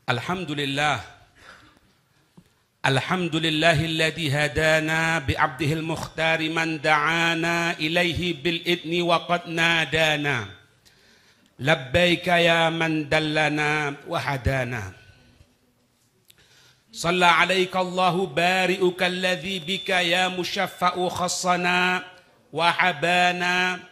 Alhamdulillah. Alhamdulillahilladzi hadana bi'abdihil mukhtari man da'ana ilaihi bil idni wa qad nadana. Labbaika ya man dallana wa hadana. Shalla alaika Allahu bari'uka alladzi bika ya musyaffa'u khassana wa habana.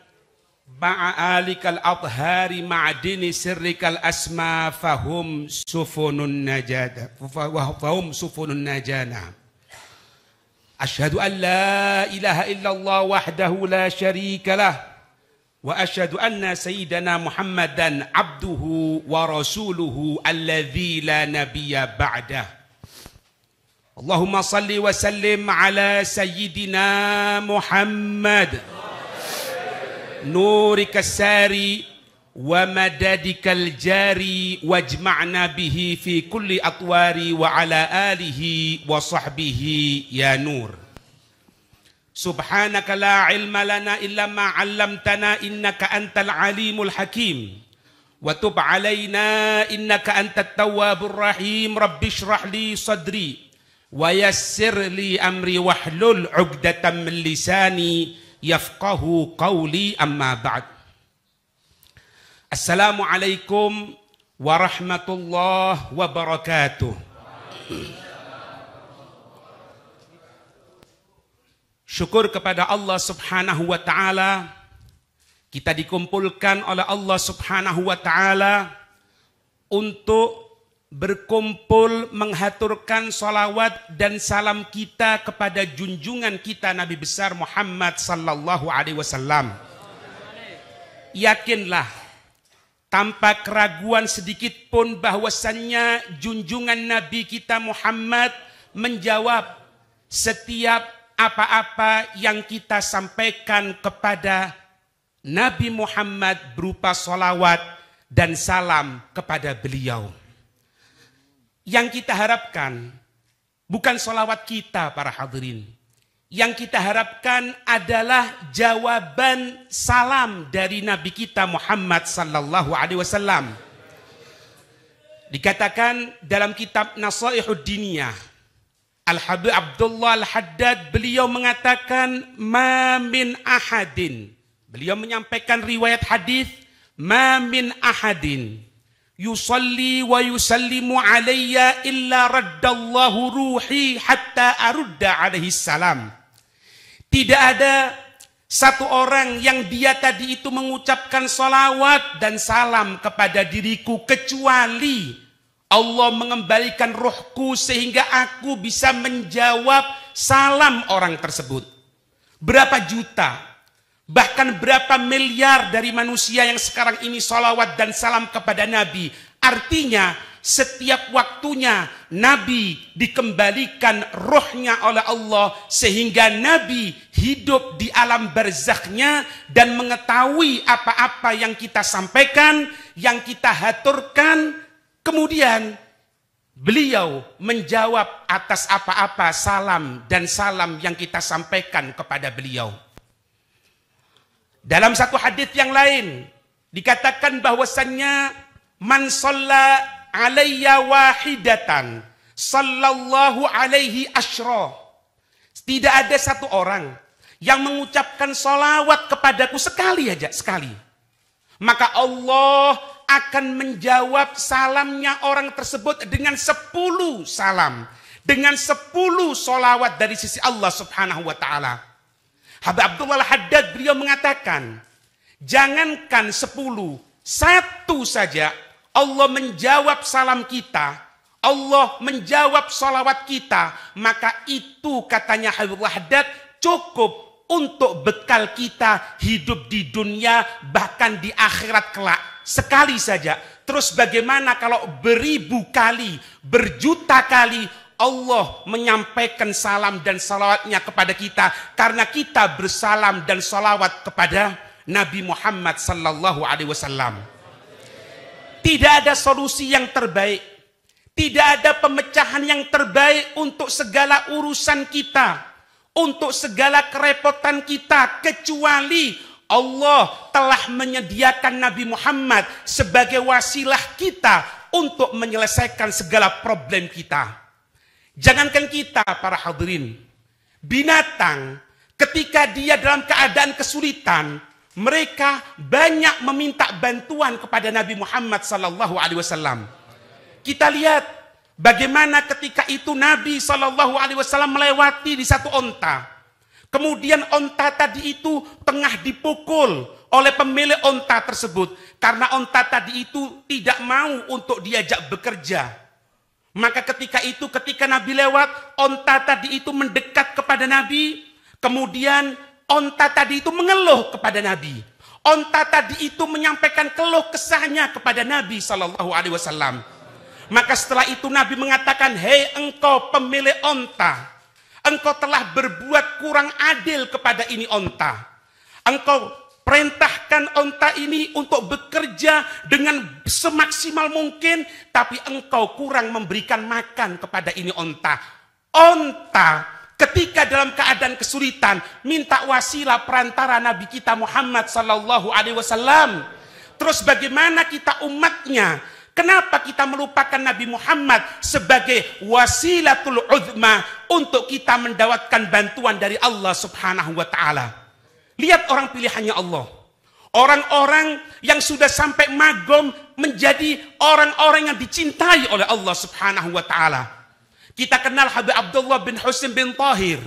Ma'alikal athhari ma'adini sirrikal asma fahum sufunun najada fahum sufunun najana. Asyhadu an la ilaha illallah wahdahu la syarika lah wa asyhadu anna sayyidana Muhammadan abduhu wa rasuluhu alladzi la nabiyya ba'dah. Allahumma salli wa sallim ala sayyidina Muhammad nurika sari wa madadikal jari wajma'na bihi fi kulli atwari wa ala alihi wa sahbihi ya nur. Subhanaka la ilma lana illa ma 'allamtana innaka antal alimul hakim wa tub alaina innaka antat tawwabur rahim. Rabbi shrah li sadri wa yassir li amri wahlul 'uqdatam min lisani yafqahu qawli amma ba'd. Assalamualaikum warahmatullahi wabarakatuh. Syukur kepada Allah subhanahu wa ta'ala, kita dikumpulkan oleh Allah subhanahu wa ta'ala untuk berkumpul menghaturkan salawat dan salam kita kepada junjungan kita Nabi besar Muhammad sallallahu alaihi wasallam. Yakinlah tanpa keraguan sedikit pun bahwasannya junjungan Nabi kita Muhammad menjawab setiap apa-apa yang kita sampaikan kepada Nabi Muhammad berupa salawat dan salam kepada beliau. Yang kita harapkan bukan sholawat kita para hadirin. Yang kita harapkan adalah jawaban salam dari Nabi kita Muhammad sallallahu alaihi wasallam. Dikatakan dalam kitab Nasaihud Diniyah, Al-Habib Abdullah Al-Haddad beliau mengatakan ma min ahadin. Beliau menyampaikan riwayat hadis ma min ahadin yusalli wa yusallimu alayya illa raddallahu ruhi hatta arudda alaihi salam. Tidak ada satu orang yang dia tadi itu mengucapkan salawat dan salam kepada diriku kecuali Allah mengembalikan rohku sehingga aku bisa menjawab salam orang tersebut. Berapa juta bahkan berapa miliar dari manusia yang sekarang ini salawat dan salam kepada Nabi. Artinya setiap waktunya Nabi dikembalikan rohnya oleh Allah sehingga Nabi hidup di alam barzakhnya dan mengetahui apa-apa yang kita sampaikan, yang kita haturkan. Kemudian beliau menjawab atas apa-apa salam dan salam yang kita sampaikan kepada beliau. Dalam satu hadis yang lain dikatakan bahwasannya man shalla alayya wahidatan sallallahu alaihi asyra. Tidak ada satu orang yang mengucapkan salawat kepadaku sekali aja, sekali. Maka Allah akan menjawab salamnya orang tersebut dengan 10 salam, dengan 10 salawat dari sisi Allah subhanahu wa ta'ala. Habib Abdullah Al-Haddad beliau mengatakan, jangankan 10, 1 saja Allah menjawab salam kita, Allah menjawab salawat kita, maka itu katanya Habib Al-Haddad cukup untuk bekal kita hidup di dunia bahkan di akhirat kelak. Sekali saja. Terus bagaimana kalau beribu kali, berjuta kali Allah menyampaikan salam dan salawatnya kepada kita karena kita bersalam dan salawat kepada Nabi Muhammad sallallahu alaihi wasallam. Tidak ada solusi yang terbaik, tidak ada pemecahan yang terbaik untuk segala urusan kita, untuk segala kerepotan kita kecuali Allah telah menyediakan Nabi Muhammad sebagai wasilah kita untuk menyelesaikan segala problem kita. Jangankan kita para hadirin, binatang ketika dia dalam keadaan kesulitan, mereka banyak meminta bantuan kepada Nabi Muhammad SAW. Kita lihat bagaimana ketika itu Nabi SAW melewati di satu onta. Kemudian onta tadi itu tengah dipukul oleh pemilik onta tersebut. Karena onta tadi itu tidak mau untuk diajak bekerja. Maka ketika Nabi lewat, onta tadi itu mendekat kepada Nabi. Kemudian onta tadi itu mengeluh kepada Nabi. Onta tadi itu menyampaikan keluh kesahnya kepada Nabi SAW. Maka setelah itu Nabi mengatakan, hei engkau pemilik onta, engkau telah berbuat kurang adil kepada ini onta. Engkau perintahkan onta ini untuk bekerja dengan semaksimal mungkin, tapi engkau kurang memberikan makan kepada ini onta. Onta ketika dalam keadaan kesulitan minta wasilah perantara Nabi kita Muhammad SAW. Terus bagaimana kita umatnya? Kenapa kita melupakan Nabi Muhammad sebagai wasilatul uzma untuk kita mendapatkan bantuan dari Allah Subhanahu wa Ta'ala? Lihat orang pilihannya Allah. Orang-orang yang sudah sampai magom menjadi orang-orang yang dicintai oleh Allah Subhanahu wa Ta'ala. Kita kenal Habib Abdullah bin Husin bin Tahir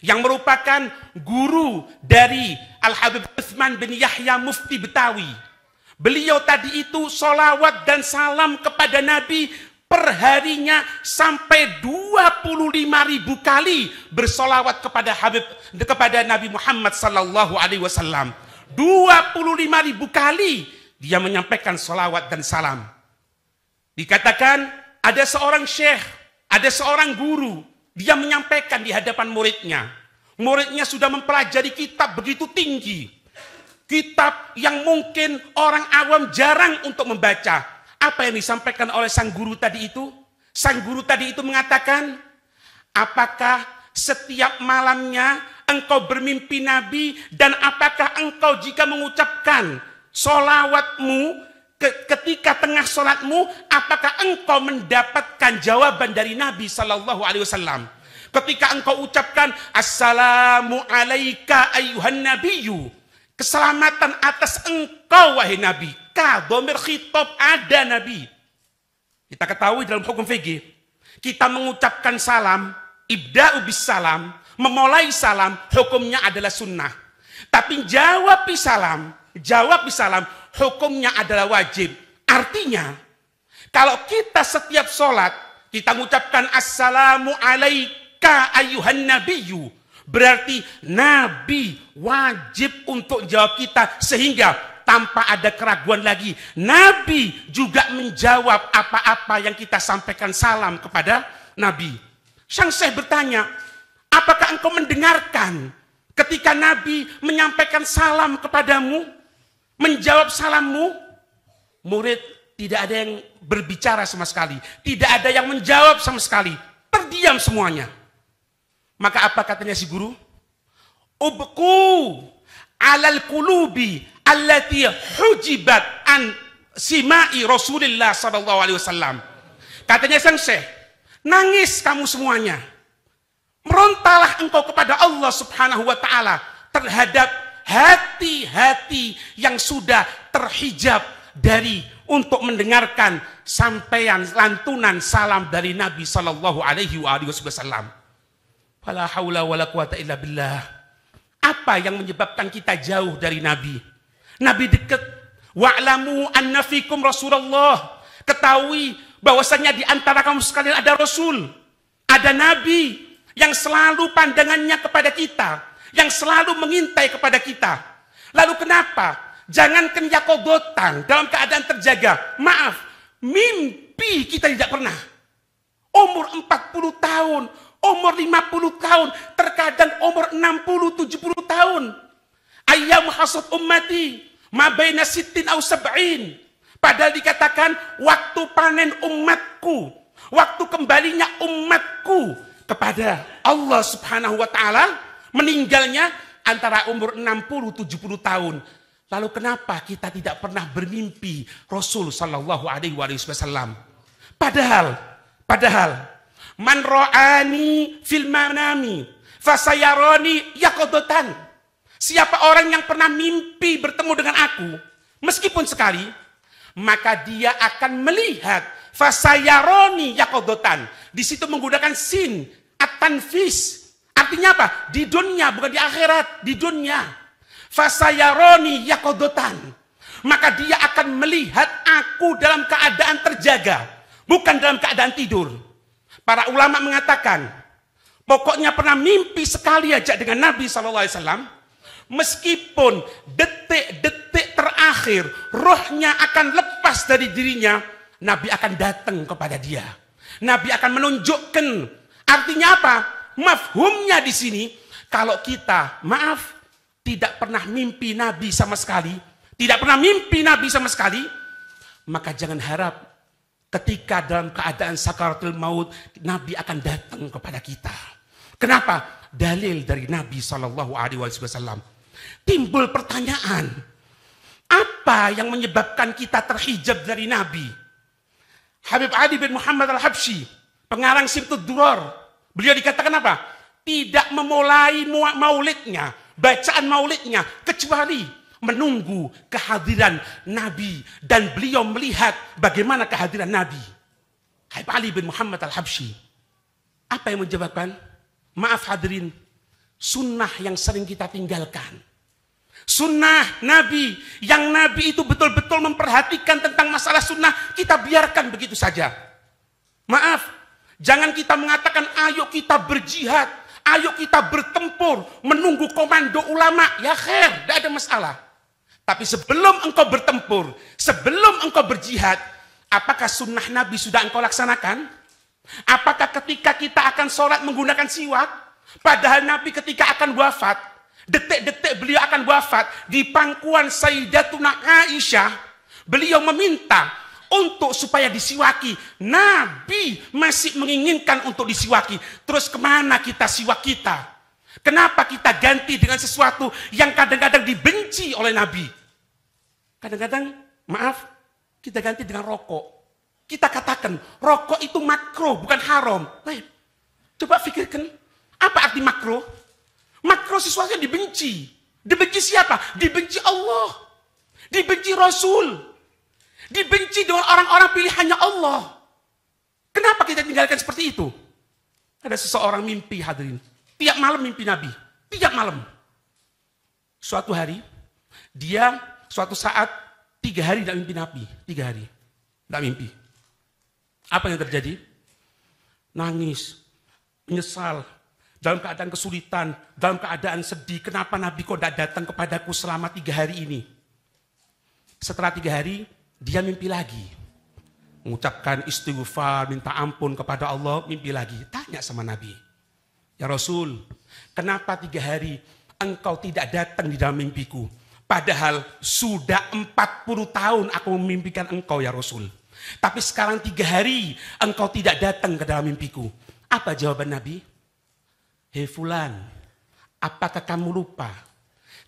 yang merupakan guru dari Al-Habib Uthman bin Yahya Mufti Betawi. Beliau tadi itu sholawat dan salam kepada Nabi perharinya sampai 25.000 kali bersolawat kepada Nabi Muhammad SAW. 25.000 kali dia menyampaikan solawat dan salam. Dikatakan ada seorang syekh, ada seorang guru, dia menyampaikan di hadapan muridnya. Muridnya sudah mempelajari kitab begitu tinggi, kitab yang mungkin orang awam jarang untuk membaca. Apa yang disampaikan oleh sang guru tadi itu? Sang guru tadi itu mengatakan, apakah setiap malamnya engkau bermimpi Nabi, dan apakah engkau jika mengucapkan sholawatmu ketika tengah sholatmu, apakah engkau mendapatkan jawaban dari Nabi SAW? Ketika engkau ucapkan assalamu alaika ayyuhan nabiyyu, keselamatan atas engkau wahai Nabi. Dhamir khitab, ada Nabi. Kita ketahui dalam hukum fikih, kita mengucapkan salam, ibda'u bis salam, memulai salam, hukumnya adalah sunnah. Tapi jawab bis salam, hukumnya adalah wajib. Artinya, kalau kita setiap sholat, kita mengucapkan assalamu alaika ayyuhan nabiyyu, berarti Nabi wajib untuk jawab kita, sehingga tanpa ada keraguan lagi, Nabi juga menjawab apa-apa yang kita sampaikan salam kepada Nabi. Sang Syekh bertanya, apakah engkau mendengarkan ketika Nabi menyampaikan salam kepadamu, menjawab salammu? Murid tidak ada yang berbicara sama sekali, tidak ada yang menjawab sama sekali, terdiam semuanya. Maka apa katanya si guru? Ubku alal qulubi allati hujibat an simai Rasulullah SAW. Katanya sang Syekh, nangis kamu semuanya, merontalah engkau kepada Allah Subhanahu wa Ta'ala terhadap hati-hati yang sudah terhijab dari untuk mendengarkan sampaian lantunan salam dari Nabi SAW. Fala haula wala quwata illa billah. Apa yang menyebabkan kita jauh dari Nabi? Nabi dekat. Wa'lamu anna fikum Rasulullah. Ketahui bahwasanya di antara kamu sekalian ada Rasul, ada Nabi yang selalu pandangannya kepada kita, yang selalu mengintai kepada kita. Lalu kenapa? Jangankan yakodotan dalam keadaan terjaga, maaf, mimpi kita tidak pernah. Umur 40 tahun, umur 50 tahun, terkadang umur 60-70 tahun. Ayyam hasad ummati ma baina sittin aw sab'in. Padahal dikatakan waktu panen umatku, waktu kembalinya umatku kepada Allah Subhanahu wa Ta'ala, meninggalnya antara umur 60-70 tahun. Lalu kenapa kita tidak pernah bermimpi Rasul Sallallahu Alaihi Wasallam? Padahal, man ro'ani fil manami fasayaroni yakodotan. Siapa orang yang pernah mimpi bertemu dengan aku, meskipun sekali, maka dia akan melihat fasayaroni yakodotan. Di situ menggunakan sin, at-tanfis. Artinya apa? Di dunia, bukan di akhirat, di dunia. Fasayaroni yakodotan. Maka dia akan melihat aku dalam keadaan terjaga, bukan dalam keadaan tidur. Para ulama mengatakan, pokoknya pernah mimpi sekali aja dengan Nabi SAW, meskipun detik-detik terakhir rohnya akan lepas dari dirinya, Nabi akan datang kepada dia. Nabi akan menunjukkan. Artinya apa? Mafhumnya di sini, kalau kita, maaf, tidak pernah mimpi Nabi sama sekali, maka jangan harap ketika dalam keadaan sakaratul maut, Nabi akan datang kepada kita. Kenapa? Dalil dari Nabi SAW. Timbul pertanyaan, apa yang menyebabkan kita terhijab dari Nabi? Habib Ali bin Muhammad al-Habsyi, pengarang Sibtud Durar, beliau dikatakan apa? Tidak memulai maulidnya, bacaan maulidnya, kecuali menunggu kehadiran Nabi. Dan beliau melihat bagaimana kehadiran Nabi. Habib Ali bin Muhammad al-Habsyi. Apa yang menyebabkan? Maaf hadirin, sunnah yang sering kita tinggalkan. Sunnah Nabi, yang Nabi itu betul-betul memperhatikan tentang masalah sunnah, kita biarkan begitu saja. Maaf, jangan kita mengatakan ayo kita berjihad, ayo kita bertempur, menunggu komando ulama. Ya khair, tidak ada masalah. Tapi sebelum engkau bertempur, sebelum engkau berjihad, apakah sunnah Nabi sudah engkau laksanakan? Apakah ketika kita akan sholat menggunakan siwak? Padahal Nabi ketika akan wafat, detik-detik beliau akan wafat, di pangkuan Sayyidatuna Aisyah, beliau meminta untuk supaya disiwaki. Nabi masih menginginkan untuk disiwaki. Terus kemana kita siwak kita? Kenapa kita ganti dengan sesuatu yang kadang-kadang dibenci oleh Nabi? Kadang-kadang, maaf, kita ganti dengan rokok. Kita katakan, rokok itu makruh, bukan haram. Coba pikirkan, apa arti makruh? Makruh sesuatu yang dibenci. Dibenci siapa? Dibenci Allah. Dibenci Rasul. Dibenci dengan orang-orang pilihannya Allah. Kenapa kita tinggalkan seperti itu? Ada seseorang mimpi hadirin. Tiap malam mimpi Nabi. Tiap malam. Suatu hari, dia suatu saat 3 hari tidak mimpi Nabi. 3 hari. Tidak mimpi. Apa yang terjadi? Nangis. Menyesal. Dalam keadaan kesulitan. Dalam keadaan sedih. Kenapa Nabi kok tidak datang kepadaku selama 3 hari ini? Setelah 3 hari, dia mimpi lagi. Mengucapkan istighfar, minta ampun kepada Allah, mimpi lagi. Tanya sama Nabi. Ya Rasul, kenapa 3 hari engkau tidak datang di dalam mimpiku? Padahal sudah 40 tahun aku memimpikan engkau ya Rasul. Tapi sekarang 3 hari engkau tidak datang ke dalam mimpiku. Apa jawaban Nabi? Hei fulan, apakah kamu lupa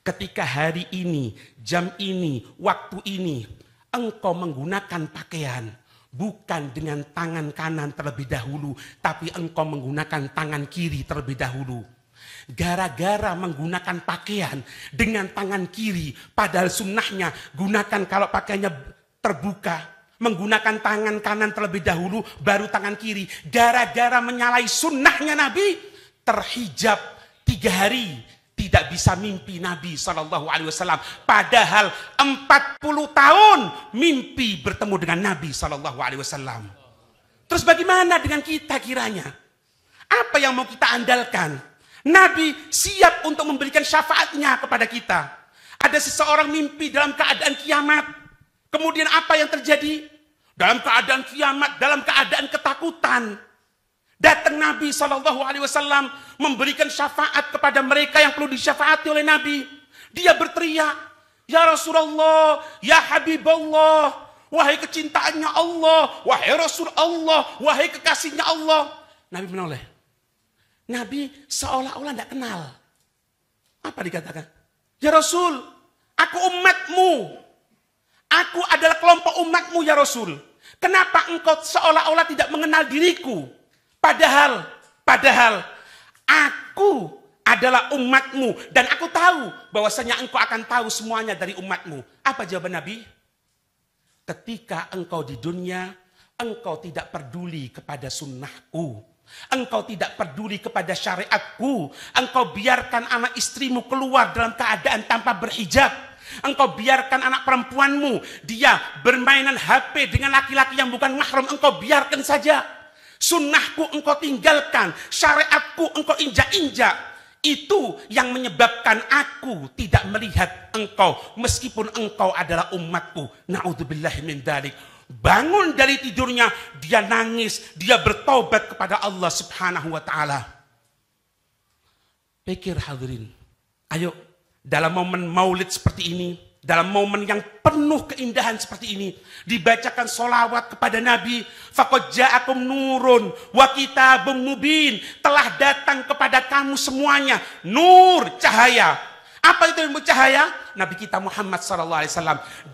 ketika hari ini, jam ini, waktu ini, engkau menggunakan pakaian bukan dengan tangan kanan terlebih dahulu, tapi engkau menggunakan tangan kiri terlebih dahulu. Gara-gara menggunakan pakaian dengan tangan kiri, padahal sunnahnya gunakan kalau pakaiannya terbuka, menggunakan tangan kanan terlebih dahulu, baru tangan kiri. Gara-gara menyalahi sunnahnya Nabi, terhijab 3 hari. Tidak bisa mimpi Nabi SAW. Padahal 40 tahun mimpi bertemu dengan Nabi SAW. Terus bagaimana dengan kita kiranya? Apa yang mau kita andalkan? Nabi siap untuk memberikan syafaatnya kepada kita. Ada seseorang mimpi dalam keadaan kiamat. Kemudian apa yang terjadi? Dalam keadaan kiamat, dalam keadaan ketakutan. Datang Nabi SAW memberikan syafaat kepada mereka yang perlu disyafaati oleh Nabi. Dia berteriak, Ya Rasulullah, Ya Habibullah, wahai kecintaannya Allah, wahai Rasul Allah, wahai kekasihnya Allah. Nabi menoleh. Nabi seolah-olah tidak kenal. Apa dikatakan? Ya Rasul, Aku umatmu. Aku adalah kelompok umatmu ya Rasul. Kenapa engkau seolah-olah tidak mengenal diriku? Padahal aku adalah umatmu. Dan aku tahu bahwasanya engkau akan tahu semuanya dari umatmu. Apa jawaban Nabi? Ketika engkau di dunia, engkau tidak peduli kepada sunnahku. Engkau tidak peduli kepada syariatku. Engkau biarkan anak istrimu keluar dalam keadaan tanpa berhijab. Engkau biarkan anak perempuanmu, dia bermainan HP dengan laki-laki yang bukan mahram. Engkau biarkan saja. Sunnahku engkau tinggalkan. Syariatku engkau injak-injak. Itu yang menyebabkan aku tidak melihat engkau. Meskipun engkau adalah umatku. Na'udzubillahi min dzalik. Bangun dari tidurnya, dia nangis, dia bertobat kepada Allah Subhanahu wa ta'ala. Pikir hadirin, ayo dalam momen maulid seperti ini, dalam momen yang penuh keindahan seperti ini, dibacakan sholawat kepada Nabi. Faqad ja'akum nurun wa kitabun mubin. Telah datang kepada kamu semuanya nur, cahaya. Apa itu ilmu cahaya? Nabi kita Muhammad SAW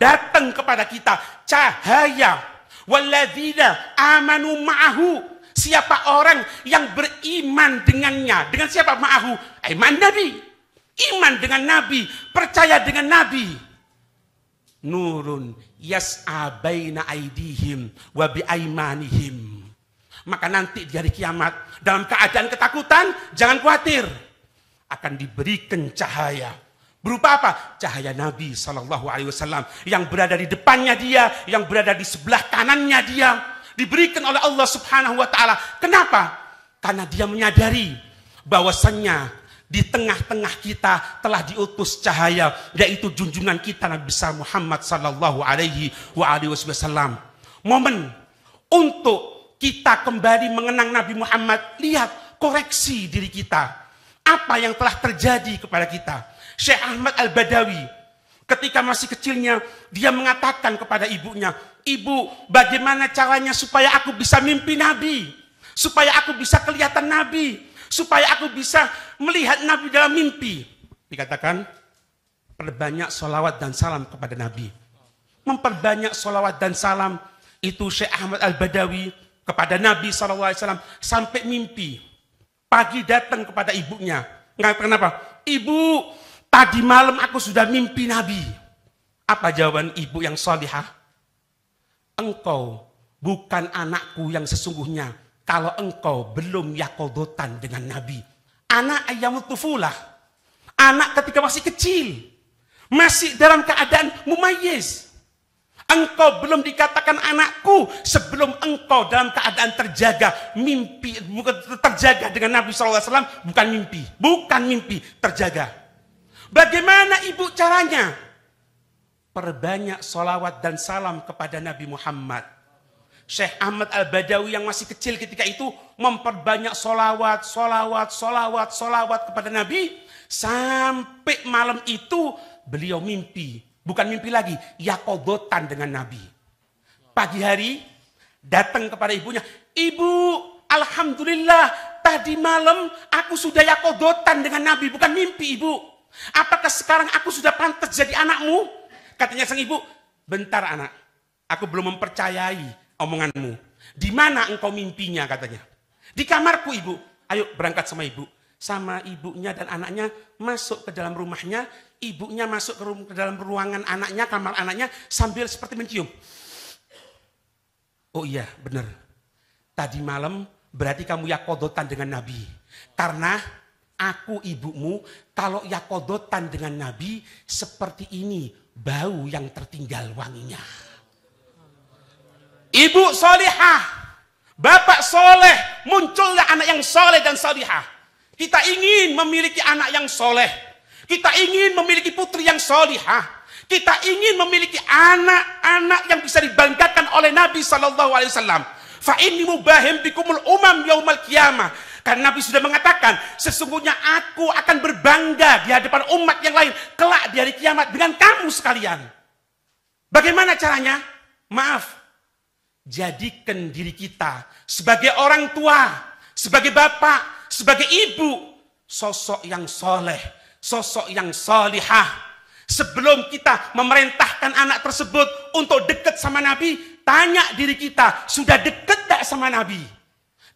datang kepada kita cahaya. Walladzina amanu ma'ahu. Siapa orang yang beriman dengannya? Dengan siapa ma'ahu? Iman Nabi. Iman dengan Nabi. Percaya dengan Nabi. Nurun yas'a baina aidihim wa biaimanihim. Maka nanti di hari kiamat, dalam keadaan ketakutan, jangan khawatir. Akan diberikan cahaya. Berupa apa? Cahaya Nabi SAW. Yang berada di depannya dia, yang berada di sebelah kanannya dia. Diberikan oleh Allah Subhanahu wa ta'ala. Kenapa? Karena dia menyadari bahwasannya di tengah-tengah kita telah diutus cahaya, yaitu junjungan kita Nabi besar Muhammad sallallahu alaihi wasallam. Momen untuk kita kembali mengenang Nabi Muhammad. Lihat, koreksi diri kita. Apa yang telah terjadi kepada kita? Syekh Ahmad Al-Badawi ketika masih kecilnya, dia mengatakan kepada ibunya, "Ibu, bagaimana caranya supaya aku bisa mimpi Nabi? Supaya aku bisa kelihatan Nabi? Supaya aku bisa melihat Nabi dalam mimpi?" Dikatakan, perbanyak sholawat dan salam kepada Nabi. Memperbanyak sholawat dan salam itu Syekh Ahmad Al-Badawi kepada Nabi SAW sampai mimpi. Pagi datang kepada ibunya. Kenapa? "Ibu, tadi malam aku sudah mimpi Nabi." Apa jawaban ibu yang salihah? "Engkau bukan anakku yang sesungguhnya kalau engkau belum yakodotan dengan Nabi." Anak ayyamut tufulah. Anak ketika masih kecil. Masih dalam keadaan mumayyiz. Engkau belum dikatakan anakku sebelum engkau dalam keadaan terjaga. Mimpi, bukan terjaga dengan Nabi SAW. Bukan mimpi. Bukan mimpi, terjaga. Bagaimana ibu caranya? Perbanyak sholawat dan salam kepada Nabi Muhammad. Syekh Ahmad Al-Badawi yang masih kecil ketika itu memperbanyak sholawat kepada Nabi. Sampai malam itu beliau mimpi. Bukan mimpi lagi, yakodotan dengan Nabi. Pagi hari datang kepada ibunya, "Ibu, alhamdulillah tadi malam aku sudah yakodotan dengan Nabi." Bukan mimpi, ibu. "Apakah sekarang aku sudah pantas jadi anakmu?" Katanya sang ibu, "Bentar anak, aku belum mempercayai omonganmu. Di mana engkau mimpinya?" katanya. "Di kamarku, ibu." "Ayo berangkat sama ibu." Sama ibunya dan anaknya masuk ke dalam rumahnya. Ibunya masuk ke dalam ruangan anaknya, kamar anaknya, sambil seperti mencium. "Oh iya, benar. Tadi malam berarti kamu yakodotan dengan Nabi. Karena aku ibumu, kalau yakodotan dengan Nabi, seperti ini bau yang tertinggal wanginya." Ibu solihah, bapak soleh, muncullah anak yang soleh dan solihah. Kita ingin memiliki anak yang soleh. Kita ingin memiliki putri yang solihah. Kita ingin memiliki anak-anak yang bisa dibanggakan oleh Nabi SAW. Fa inni mubahim bikumul umam yaumal qiyamah. Karena Nabi sudah mengatakan, sesungguhnya aku akan berbangga di hadapan umat yang lain kelak di hari kiamat dengan kamu sekalian. Bagaimana caranya? Maaf, jadikan diri kita sebagai orang tua, sebagai bapak, sebagai ibu, sosok yang soleh, sosok yang salihah. Sebelum kita memerintahkan anak tersebut untuk dekat sama Nabi, tanya diri kita, sudah dekat tak sama Nabi?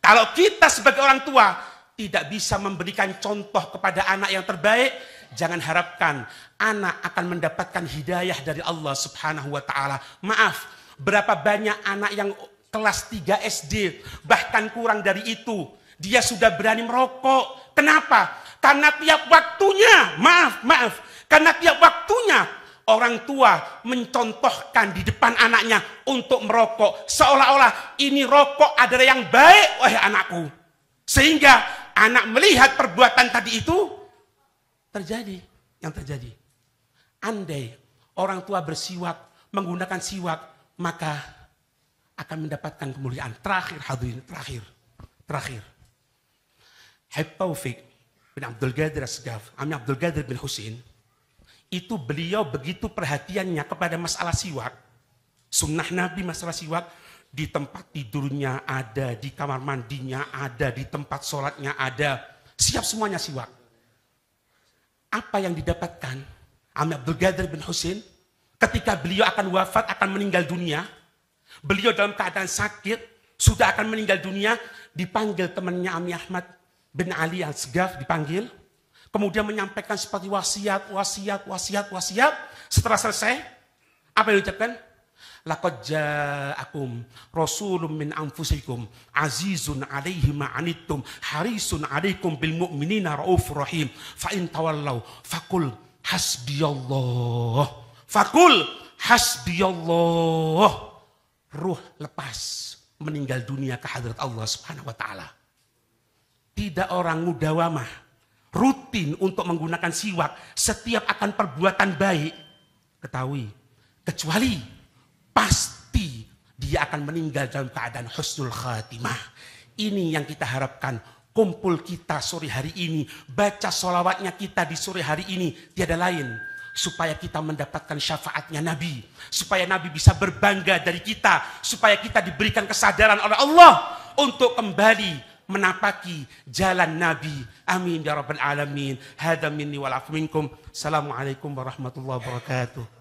Kalau kita sebagai orang tua tidak bisa memberikan contoh kepada anak yang terbaik, jangan harapkan anak akan mendapatkan hidayah dari Allah Subhanahu wa taala. Maaf, berapa banyak anak yang kelas 3 SD, bahkan kurang dari itu, dia sudah berani merokok. Kenapa? Karena tiap waktunya, karena tiap waktunya orang tua mencontohkan di depan anaknya untuk merokok. Seolah-olah ini rokok adalah yang baik, wahai anakku. Sehingga anak melihat perbuatan tadi itu terjadi. Yang terjadi. Andai orang tua bersiwak, menggunakan siwak, maka akan mendapatkan kemuliaan. Terakhir hadirin, terakhir. Habib Taufik bin Abdul Qadir As-Segaf, Ami Abdul Qadir bin Husain, itu beliau begitu perhatiannya kepada masalah siwak. Sunnah Nabi masalah siwak, di tempat tidurnya ada, di kamar mandinya ada, di tempat sholatnya ada, siap semuanya siwak. Apa yang didapatkan Ami Abdul Qadir bin Husain ketika beliau akan wafat, akan meninggal dunia, beliau dalam keadaan sakit, sudah akan meninggal dunia, dipanggil temannya Ami Ahmad bin Ali Al-Segaf, dipanggil, kemudian menyampaikan seperti wasiat. Setelah selesai, apa yang diucapkan? Laqad ja'akum rasulun min anfusikum azizun 'alaihi ma 'anittum harisun 'alaikum bil mu'minina raufur rahim fa in tawallaw faqul hasbiyallah. Ruh lepas meninggal dunia ke hadrat Allah Subhanahu wa taala. Tidak orang mudawamah rutin untuk menggunakan siwak setiap akan perbuatan baik, ketahui, kecuali pasti dia akan meninggal dalam keadaan husnul khatimah. Ini yang kita harapkan. Kumpul kita sore hari ini, baca sholawatnya kita di sore hari ini, tiada lain supaya kita mendapatkan syafaatnya Nabi, supaya Nabi bisa berbangga dari kita, supaya kita diberikan kesadaran oleh Allah untuk kembali menapaki jalan Nabi. Amin ya rabbal alamin. Hadza minni wal afu minkum. Assalamualaikum warahmatullahi wabarakatuh.